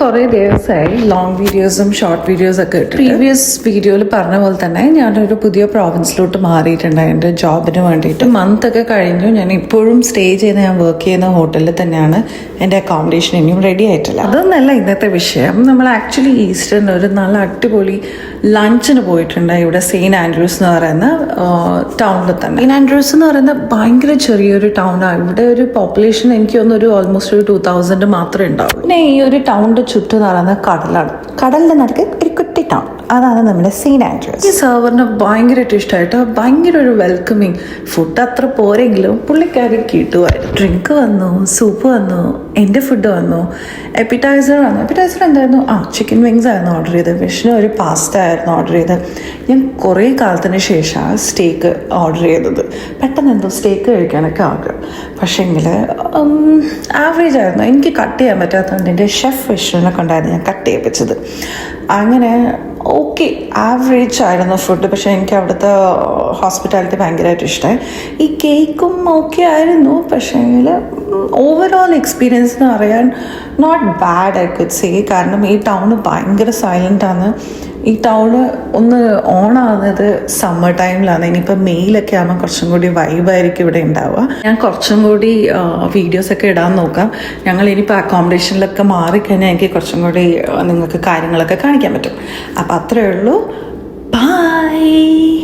കുറേ ദിവസമായി ലോങ് വീഡിയോസും ഷോർട്ട് വീഡിയോസും ഒക്കെ ഇട്ട് പ്രീവിയസ് വീഡിയോയിൽ പറഞ്ഞ പോലെ തന്നെ ഞാനൊരു പുതിയ പ്രോവിൻസിലോട്ട് മാറിയിട്ടുണ്ട് എൻ്റെ ജോബിന് വേണ്ടിയിട്ട്. മന്ത് ഒക്കെ കഴിഞ്ഞു. ഞാൻ ഇപ്പോഴും സ്റ്റേ ചെയ്യുന്ന ഞാൻ വർക്ക് ചെയ്യുന്ന ഹോട്ടലിൽ തന്നെയാണ്. എൻ്റെ അക്കോമഡേഷൻ ഇനിയും റെഡി ആയിട്ടില്ല. അതൊന്നല്ല ഇന്നത്തെ വിഷയം. നമ്മൾ ആക്ച്വലി ഈസ്റ്ററിന് ഒരു നല്ല അടിപൊളി ലഞ്ചിന് പോയിട്ടുണ്ട് ഇവിടെ സെയിൻറ്റ് ആൻഡ്രൂസ് എന്ന് പറയുന്ന ടൗണിൽ തന്നെ. സെയിൻറ്റ് ആൻഡ്രൂസ് എന്ന് പറയുന്ന ഭയങ്കര ചെറിയൊരു ടൗണാണ്. ഇവിടെ ഒരു പോപ്പുലേഷൻ എനിക്ക് തോന്നുന്നു ഓൾമോസ്റ്റ് ഒരു 2000 മാത്രമേ ഉണ്ടാവും. പിന്നെ ഈ ഒരു ടൗണിന്റെ ചുറ്റും നടന്ന കടലാണ്. കടലിന്റെ നടുക്ക് ഒരു കുട്ടി ടൗൺ, അതാണ് നമ്മുടെ സെയിൻറ്റ് ആൻഡ്രൂസ്. ഈ സെർവറിന് ഭയങ്കരമായിട്ട് ഇഷ്ടമായിട്ട് ഭയങ്കര ഒരു വെൽക്കമിങ്. ഫുഡ് അത്ര പോരെങ്കിലും പുള്ളിക്കാരി കിട്ടുമായിരുന്നു. ഡ്രിങ്ക് വന്നു, സൂപ്പ് വന്നു, എൻ്റെ ഫുഡ് വന്നു, എപ്പിറ്റൈസർ വന്നു. എപ്പിറ്റൈസർ എന്തായിരുന്നു? ചിക്കൻ വിങ്സ് ആയിരുന്നു ഓർഡർ ചെയ്തത്. വിഷ്ണു ഒരു പാസ്ത ആയിരുന്നു ഓർഡർ ചെയ്തത്. ഞാൻ കുറേ കാലത്തിന് ശേഷമാണ് സ്റ്റേക്ക് ഓർഡർ ചെയ്തത്. പെട്ടെന്ന് എന്തോ സ്റ്റേക്ക് കഴിക്കാനൊക്കെ ആഗ്രഹം. പക്ഷേങ്കിൽ ആവറേജ് ആയിരുന്നു. എനിക്ക് കട്ട് ചെയ്യാൻ പറ്റാത്തതുകൊണ്ട് എൻ്റെ ഷെഫ് വിഷ്ണുവിനെ കൊണ്ടായിരുന്നു ഞാൻ കട്ട് ചെയ്യിപ്പിച്ചത്. അങ്ങനെ ഓക്കെ ആവറേജ് ആയിരുന്നു ഫുഡ്. പക്ഷേ എനിക്ക് അവിടുത്തെ ഹോസ്പിറ്റാലിറ്റി ഭയങ്കരമായിട്ട് ഇഷ്ടമായി. ഈ കേക്കും ഓക്കെ ആയിരുന്നു. പക്ഷേങ്കിൽ ഓവറോൾ എക്സ്പീരിയൻസ് എന്ന് പറയാൻ not bad I could say. കാരണം ഈ ടൗണ് ഭയങ്കര സൈലൻ്റാണ്. ഈ ടൗണ് ഒന്ന് ഓണാകുന്നത് സമ്മർ ടൈമിലാണ്. ഇനിയിപ്പോൾ മെയിലൊക്കെ ആകുമ്പോൾ കുറച്ചും കൂടി വൈബായിരിക്കും ഇവിടെ ഉണ്ടാവുക. ഞാൻ കുറച്ചും കൂടി വീഡിയോസൊക്കെ ഇടാൻ നോക്കാം. ഞങ്ങൾ ഇനിയിപ്പോൾ അക്കോമഡേഷനിലൊക്കെ മാറിക്കഴിഞ്ഞാൽ എനിക്ക് കുറച്ചും കൂടി നിങ്ങൾക്ക് കാര്യങ്ങളൊക്കെ കാണിക്കാൻ പറ്റും. അപ്പോൾ അത്രയേ ഉള്ളൂ. ബൈ.